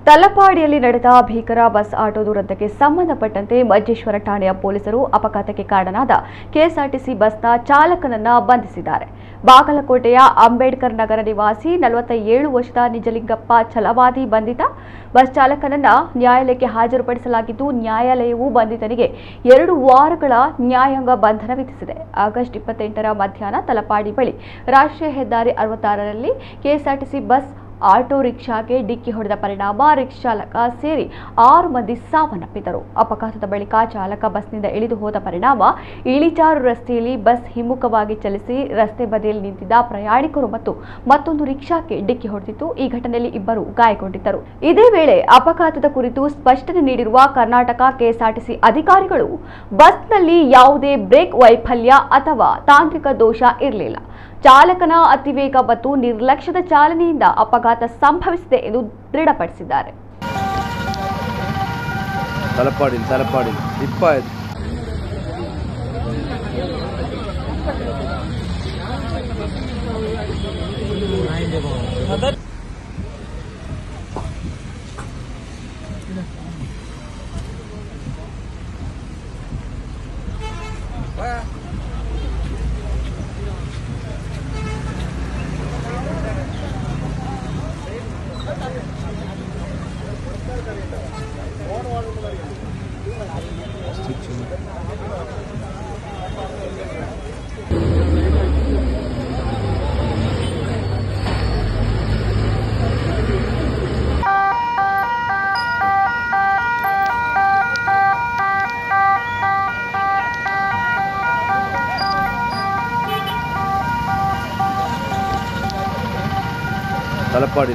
ತಲಪಾಡಿಯಲ್ಲಿ ನಡೆದ ಭೀಕರ bus auto ದುರಂತಕ್ಕೆ ಸಂಬಂಧಪಟ್ಟಂತೆ ಮಂಜೇಶ್ವರ ಠಾಣೆಯ ಪೊಲೀಸರು ಅಪಘಾತಕ್ಕೆ ಕಾರಣನಾದ ಕೆಎಸ್ಆರ್ಟಿಸಿ ಬಸ್ನ ಚಾಲಕನನ್ನ ಬಂಧಿಸಿದ್ದಾರೆ. ಬಾಗಲಕೋಟೆಯ ಅಂಬೇಡ್ಕರ್ ನಗರ ನಿವಾಸಿ 47 ವರ್ಷದ ನಿಜಲಿಂಗಪ್ಪ ಛಲವಾದಿ ಬಂಧಿತ. ಬಸ್ ಚಾಲಕನನ್ನ ನ್ಯಾಯಾಲಯಕ್ಕೆ ಹಾಜರುಪಡಿಸಲಾಗಿದ್ದು, ನ್ಯಾಯಾಲಯವು ಬಂಧಿತನಿಗೆ 2 ವಾರಗಳ ನ್ಯಾಯಾಂಗ ಬಂಧನ ವಿಧಿಸಿದೆ. ಆಗಸ್ಟ್ 28ರ ಮಧ್ಯಾಹ್ನ ತಲಪಾಡಿ ಬಳಿ ರಾಷ್ಟ್ರೀಯ ಹೆದ್ದಾರಿ 66ರಲ್ಲಿ ಕೆಎಸ್ಆರ್ಟಿಸಿ ಬಸ್ ಆಟೋ ರಿಕ್ಷಾಗೆ ಡಿಕ್ಕಿ ಹೊಡೆದ ಪರಿಣಾಮ ರಿಕ್ಷಾ ಚಾಲಕ ಸೇರಿ 6 ಮಂದಿ ಸಾವನ್ನಪ್ಪಿದರು. ಅಪಘಾತದ ಬಳಿಕ ಚಾಲಕ ಬಸ್ನಿಂದ ಇಳಿದು ಹೋದ ಪರಿಣಾಮ ಇಳಿಜಾರು ರಸ್ತೆಯಲ್ಲಿ ಬಸ್ ಹಿಮ್ಮುಖವಾಗಿ ಚಲಿಸಿ ರಸ್ತೆ ಬದಿಯಲ್ಲಿ ನಿಂತಿದ್ದ ಪ್ರಯಾಣಿಕರು ಮತ್ತು ಮತ್ತೊಂದು ರಿಕ್ಷಾಕ್ಕೆ ಡಿಕ್ಕಿ ಹೊಡೆದಿತ್ತು. ಈ ಘಟನೆಯಲ್ಲಿ 2 ಗಾಯಗೊಂಡಿದ್ದರು. ಇದೇ ವೇಳೆ ಅಪಘಾತದ ಕುರಿತು ಸ್ಪಷ್ಟನೆ ನೀಡಿರುವ ಕರ್ನಾಟಕ ಕೆಎಸ್ಆರ್ಟಿಸಿ ಅಧಿಕಾರಿಗಳು, ಬಸ್ನಲ್ಲಿ ಯಾವುದೇ ಬ್ರೇಕ್ ವೈಫಲ್ಯ ಅಥವಾ ತಾಂತ್ರಿಕ ದೋಷ ಇರಲಿಲ್ಲ. ಚಾಲಕನ ಅತಿವೇಗ ಮತ್ತು ನಿರ್ಲಕ್ಷ್ಯದ ಚಾಲನೆಯಿಂದ ಅಪಘಾತ ಸಂಭವಿಸಿದೆ ಎಂದು ದೃಢಪಡಿಸಿದ್ದಾರೆ.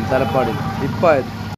ತಲಪಾಡಿ